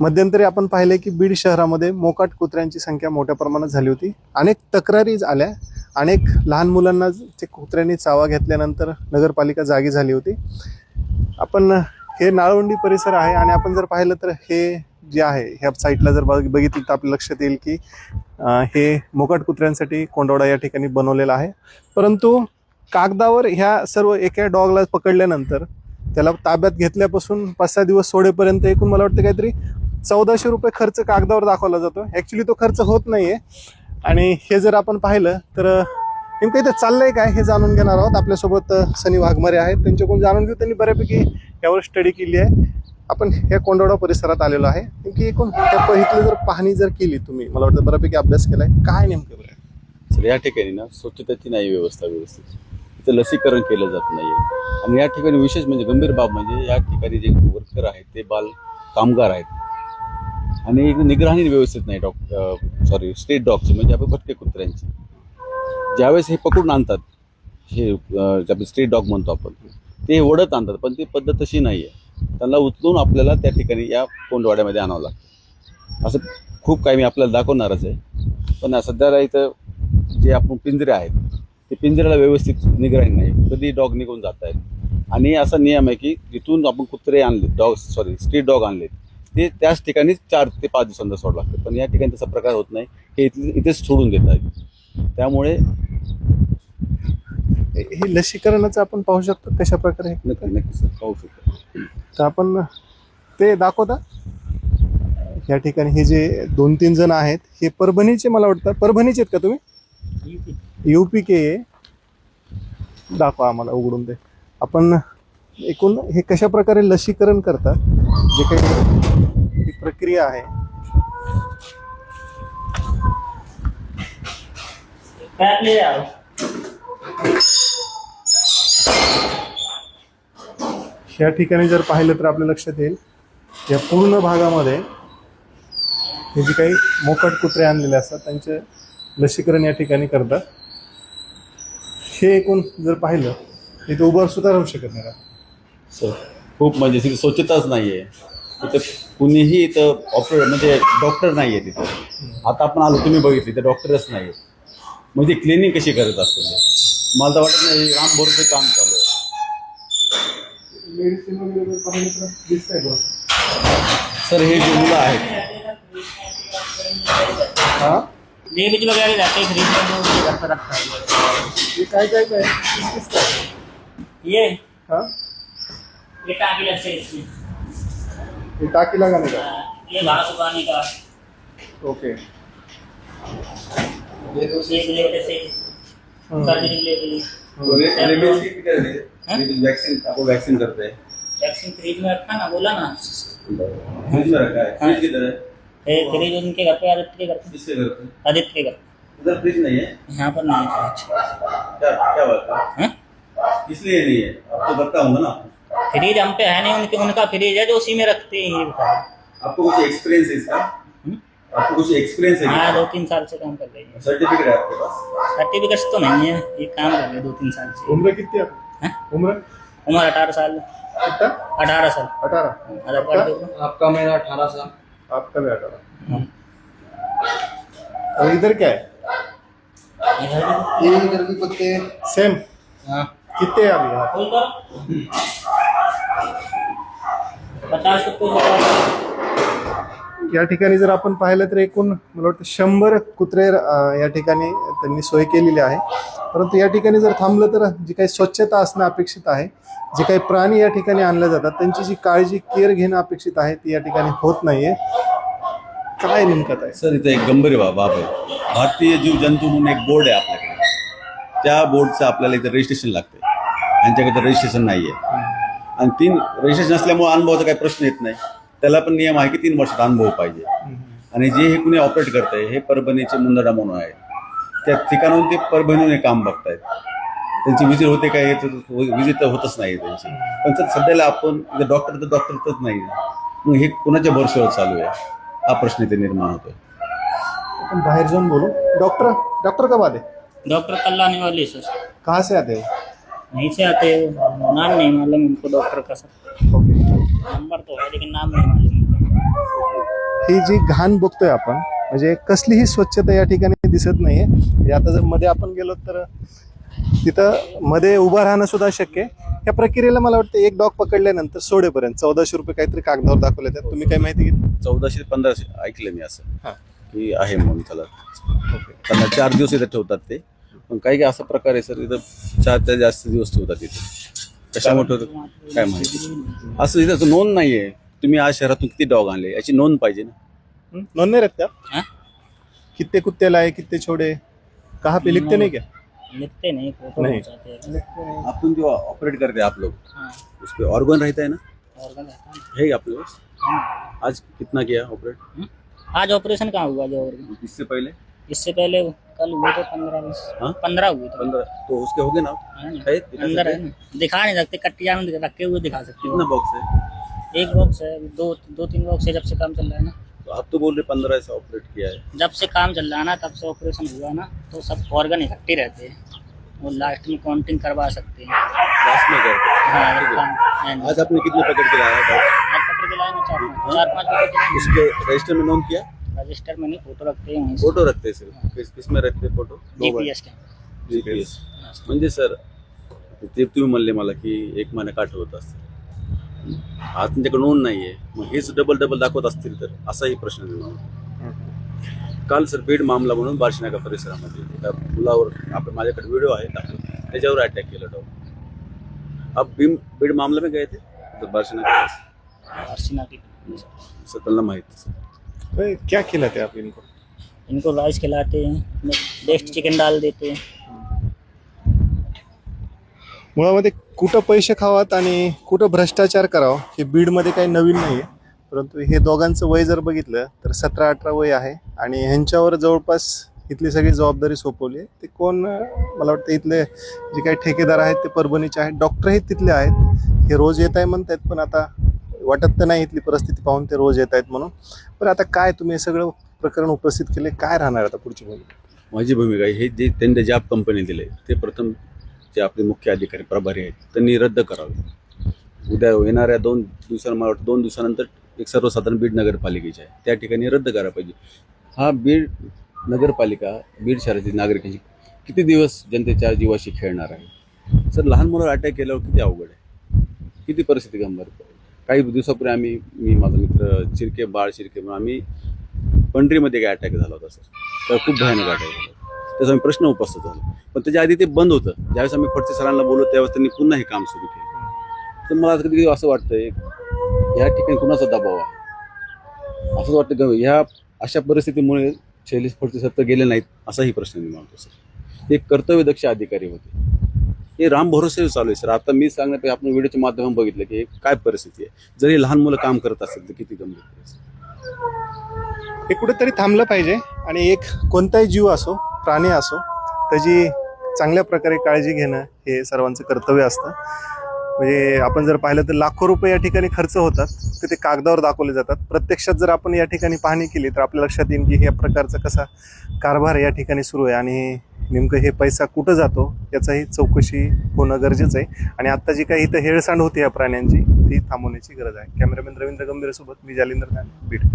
मध्यंतरी आपण पाहिले की बीड शहरामध्ये मोकाट कुत्र्यांची संख्या मोठ्या प्रमाणात झाली होती. अनेक तक्रारी आल्या, अनेक लहान मुलांना ते कुत्र्यांनी चावा घेतल्यानंतर नगरपालिका जागी झाली होती. आपण हे नाळवंडी परिसर आहे आणि आपण जर पाहिलं तर हे जे आहे ह्या साईडला जर बघितलं तर आपल्या लक्षात येईल की हे मोकाट कुत्र्यांसाठी कोंडवडा या ठिकाणी बनवलेला आहे. परंतु कागदावर ह्या सर्व एका डॉगला पकडल्यानंतर त्याला ताब्यात घेतल्यापासून 5-6 दिवस सोडेपर्यंत एकूण मला वाटतं काहीतरी 1400 रुपये खर्च कागदावर दाखवला जातो. ॲक्च्युली तो खर्च होत नाहीये. आणि हे जर आपण पाहिलं तर नेमकं इथं चाललंय काय हे जाणून घेणार आहोत. आपल्यासोबत सनी वाघमारे आहेत, त्यांच्याकडून जाणून घेऊ. त्यांनी बऱ्यापैकी यावर स्टडी केली आहे. आपण ह्या कोंडवडा परिसरात आलेलो आहे. नेमकी एकूण त्या इथली जर पाहणी जर केली तुम्ही, मला वाटतं बऱ्यापैकी अभ्यास केलाय, काय नेमकं बरं सर या ठिकाणी ना स्वच्छतेची नाही व्यवस्था व्यवस्थित, इथं लसीकरण केलं जात नाहीये. आणि या ठिकाणी विशेष म्हणजे गंभीर बाब म्हणजे या ठिकाणी जे वर्कर आहेत ते बाल कामगार आहेत आणि निगराणी व्यवस्थित नाही. स्ट्रीट डॉगची म्हणजे आपण भटके कुत्र्यांची ज्यावेळेस हे पकडून आणतात, हे स्ट्रीट डॉग म्हणतो आपण, ते ओढत आणतात, पण ती पद्धत तशी नाही आहे. त्यांना उचलून आपल्याला त्या ठिकाणी या कोंडवाड्यामध्ये आणावं लागतं. असं खूप काही मी आपल्याला दाखवणारच आहे. पण सध्याला इथं जे आपण पिंजरे आहेत ते पिंजऱ्याला व्यवस्थित निगराणी नाही, कधी डॉग निघून जात आहेत. आणि असा नियम आहे की जिथून आपण कुत्रे आणले स्ट्रीट डॉग आणले ते त्याच ठिकाणी 4 ते 5 दिवसांना सोडावं लागतं. पण या ठिकाणी तसा प्रकार होत नाही, हे इथेच सोडून देत आहेत. त्यामुळे हे लसीकरणाचं आपण पाहू शकतो कशा प्रकारे नक्की सर पाहू शकतो. तर आपण ते दाखवता. या ठिकाणी हे जे 2-3 जण आहेत हे परभणीचे, मला वाटतं परभणीचे आहेत का तुम्ही? UP के. दाखवा आम्हाला उघडून ते. आपण एकूण हे कशा प्रकारे लसीकरण करतात, जे काही ही प्रक्रिया आहे. या ठिकाणी जर पाहिलं तर आपल्या लक्षात येईल या पूर्ण भागामध्ये हे जे काही मोकाट कुत्रे आणलेले असतात त्यांचे लसीकरण या ठिकाणी करतात. हे एकूण जर पाहिलं इथं उभं सुद्धा राहू शकत नाही. सर खूप म्हणजे तिथे स्वच्छताच नाही आहे. इथं कुणीही इथं म्हणजे डॉक्टर नाही आहे तिथं. आता आपण आलो, तुम्ही बघितली तर डॉक्टरच नाही आहेत. म्हणजे क्लिनिंग कशी करत असतील मला तर वाटत नाही. रामभरोसे काम चालू आहे. मेडिसिन वगैरे पाहिलं तर दिसतंय बघ. सर हे जे मुलं आहेत बीज वगैरह जाते हैं फ्रिज में घर पर रखता है. ये काय किसका ये हाँ ये टाकी लगते है इसमें. ये टाकी लगाने का. ये घास उगाने का. ओके. ये लेते से सर्दी निकलेगी. वैक्सीन करते हैं. वैक्सीन फ्रिज में रखा ना, बोला ना. फ्रिज में रखा है. फ्रिज किधर है? फ्रिज उनके घर पे, आदित्य के घर पे. किसके घर पे? आदित्य के घर. उधर फ्रिज नहीं है. यहाँ पर नहीं है. क्या बात है? इसलिए नहीं है. अब तो रखा होगा ना. फ्रिज हम पे है नहीं, उनका फ्रिज है जो उसी में रखते हैं. आपको कुछ एक्सपीरियंस है इसका? आपको कुछ एक्सपीरियंस है? हाँ 2-3 साल से काम कर रही है. सर्टिफिकेट है आपके पास? सर्टिफिकेट तो नहीं है, ये काम कर रहे 2-3 साल से. उम्र कितनी है? उम्र 18 साल. कितना? 18 साल. 18. आधार कार्ड देखो. आपका मेरा 18 साल. आपका भी 18. और इधर क्या है? ये इधर भी कुत्ते सेम. हाँ कितने हैं अभी यहाँ? फुल करो. 50 कुत्ते. या ठिकाणी जर आपण पाहिलं तर एकूण मला वाटतं 100 कुत्रे या ठिकाणी त्यांनी सोय केलेली आहे. परंतु या ठिकाणी जर थांबलं तर जी काही स्वच्छता असणं अपेक्षित आहे, जे काही प्राणी या ठिकाणी आणले जातात त्यांची जी काळजी केअर घेणं अपेक्षित आहे ती या ठिकाणी होत नाहीये. काय नेमकं आहे सर इथं एक गंभीर बाब आहे. भारतीय जीव जंतू म्हणून एक बोर्ड आहे आपल्याकडे. त्या बोर्डचं आपल्याला इथं रजिस्ट्रेशन लागतं. यांच्याकडे रजिस्ट्रेशन नाही आहे. आणि 3 रजिस्ट्रेशन असल्यामुळे अनुभवाचा काही प्रश्न येत नाही. त्याला पण नियम आहे की 3 वर्षात अनुभव पाहिजे. आणि जे हे कुणी ऑपरेट करत आहे हे परभणीचे मुंदडा म्हणून आहेत. त्या ठिकाणाहून ते परभणीने काम बघतायत. त्यांची विजिट होते काय, विजिट तर होतच नाही त्यांची. पण सध्याला आपण डॉक्टरच नाही. मग हे कुणाच्या भरोश्यावर चालू आहे हा प्रश्न इथे निर्माण होतोय. अपन बाहर जाऊन बोलो. डॉक्टर कब आते? डॉक्टर कल आने वाले सर. कहाँ से आते हो? वहीं से आते हो. नाम नहीं मालूम उनको डॉक्टर का सर. ओके. नंबर तो है लेकिन नाम नहीं मालूम. ही जी घाण बघतोय आपण, म्हणजे कसलीही स्वच्छता या ठिकाणी दिसत नाहीये. म्हणजे आता जर मध्ये आपण गेलो तर तिथं मध्ये उभं राहणं सुद्धा शक्य आहे. या प्रक्रियेला मला वाटतं एक डॉग पकडल्यानंतर सोडेपर्यंत 1400 रुपये काहीतरी कागदावर दाखवले त्यात. तुम्ही काय माहिती घेतली? 1400 ते 1500 ऐकलं मी असं हा. की आहे म्हणून त्याला. त्यांना 4 दिवस इथे ठेवतात ते, पण काही असा प्रकार आहे सर, इथं 4 ते जास्त दिवस ठेवतात इथे. कशामुळे ठेवतात काय माहिती. असं इथं नोंद नाहीये. तुम्ही आज शहरातून किती डॉग आणले याची नोंद पाहिजे ना. नोंद नाही रखते आप? हाँ? कितने कुत्ते लाए, कितने छोड़े, कहाँ पे लिखते नहीं क्या? लिखते नहीं, फोटो नहीं। खिंचाते हैं। आपण जो ऑपरेट करते आप लोग, हाँ, उस पे ऑर्गन रहता है ना, ऑर्गन रहता है। है आपके पास? हाँ। आज कितना किया ऑपरेट? आज ऑपरेशन कहाँ हुआ जो ऑर्गन? इससे पहले इससे पहले कल हुए थे 15-20। हाँ? 15 हुए थे। 15 तो उसके हो गए ना? है ना? है? दिखा अंदर है सकते हैं? ना, दिखा नहीं सकते, कट्टिया में रखे हुए दिखा सकते कितना हो। बॉक्स है? एक बॉक्स है, दो तीन बॉक्स है, जब से काम चल रहा है ना। तो आप तो बोल रहे 15 से ऑपरेट किया है। जब से काम चल रहा है ना, तब से ऑपरेशन हुआ ना, तो सब ऑर्गन इकट्ठे रहते हैं और लास्ट में काउंटिंग करवा सकते हैं। लास्ट में करते हैं। हाँ, ठीक है। काम आज आपने कितने पकड़ के लाया था? आज पकड़ के लाए ना 4-5 पकड़ के लाए। उसके रजिस्टर में नोंद किया? रजिस्टर में नहीं, फोटो रखते हैं वहीं से। फोटो रखते हैं सिर्फ? किस में रखते हैं फोटो? GPS के। GPS. म्हणजे सर ते तुम्ही म्हणले मला की 1 महिना का ठेवत असतील. आज त्यांच्याकडे नोंद नाहीये, मग हेच डबल दाखवत असतील तर असाही प्रश्न निर्माण होतो. काल सर बीड मामला म्हणून बार्शीनाका परिसरामध्ये एका मुलावर आपण माझ्याकडे व्हिडिओ आहे त्याच्यावर अटॅक केला डॉग. आप बीड मामला में गए थे तो बार्शीनाका अर्चना की। सर त्यांना माहिती सर. तो क्या खिलाते आप इनको? इनको राइस खिलाते हैं, बेस्ट चिकन डाल देते हैं। मुळामध्ये कुठं पैसे खावात आणि कुठं भ्रष्टाचार करावं हे बीडमध्ये काही नवीन नाही आहे. परंतु हे दोघांचं वय जर बघितलं तर 17-18 वय आहे आणि ह्यांच्यावर जवळपास इथली सगळी जबाबदारी सोपवली आहे. ते कोण, मला वाटतं इथले जे काही ठेकेदार आहेत ते परभणीचे आहेत, डॉक्टरही तिथले आहेत. हे रोज येत आहे म्हणतात, पण आता वाटत तर नाही इथली परिस्थिती पाहून ते रोज येत आहेत म्हणून. पण आता काय तुम्ही हे सगळं प्रकरण उपस्थित केले, काय राहणार आता पुढची भूमिका? माझी भूमिका आहे, हे जे त्यांनी ज्या कंपनी दिले ते प्रथम जे आपले मुख्य अधिकारी प्रभारी आहेत त्यांनी रद्द करावे. उद्या येणाऱ्या 2 दिवसांना, मला वाटतं 2 दिवसानंतर एक सर्वसाधारण बीड नगरपालिकेची आहे, त्या ठिकाणी रद्द करायला पाहिजे. हा बीड नगरपालिका बीड शहरातील नागरिकांची किती दिवस जनतेच्या जीवाशी खेळणार आहे. सर लहान मुलावर अटॅक केल्यावर किती अवघड आहे, किती परिस्थिती गंभीर. काही दिवसापूर्वी मी माझा मित्र बाळ शिर्के म्हणून आम्ही पंढरीमध्ये काय अटॅक झाला होता सर. तर खूप भयानक अटॅक झाला. त्याचा प्रश्न उपस्थित झाला, पण त्याच्या आधी ते बंद होतं. ज्यावेळेस आम्ही फडसे सरांना बोललो त्यावेळेस त्यांनी पुन्हा हे काम सुरू केलं. तर मला कधी असं वाटतंय या ठिकाणी कुणाचा दबाव आहे, असंच वाटतं की ह्या अशा परिस्थितीमुळे शैलेश फडसे सर तर गेले नाहीत असाही प्रश्न निर्माण होतो सर. ते एक कर्तव्यदक्ष अधिकारी होते. हे राम भरोसे चालू आहे सर. आता मी सांगण्यापेक्षा आपण व्हिडिओच्या माध्यमातून बघितलं की काय परिस्थिती आहे. जर हे लहान मुलं काम करत असेल तर किती गंभीर परिस्थिती. हे कुठेतरी थांबलं पाहिजे आणि एक कोणताही जीव असो, प्राणी असो, त्याची चांगल्या प्रकारे काळजी घेणं हे सर्वांचं कर्तव्य असतं. म्हणजे आपण जर पाहिलं तर लाखो रुपये या ठिकाणी खर्च होतात, तर ते कागदावर दाखवले जातात. प्रत्यक्षात जर आपण या ठिकाणी पाहणी केली तर आपल्या लक्षात येईल की ह्या प्रकारचा कसा कारभार या ठिकाणी सुरू आहे आणि नेमकं हे पैसा कुठं जातो याचाही चौकशी होणं गरजेचं आहे. आणि आत्ता जी काही इथं हेळसांड होती या प्राण्यांची ती थांबवण्याची गरज आहे. कॅमेरामॅन रवींद्र गंभीरसोबत मी जालिंदर खान, बीड.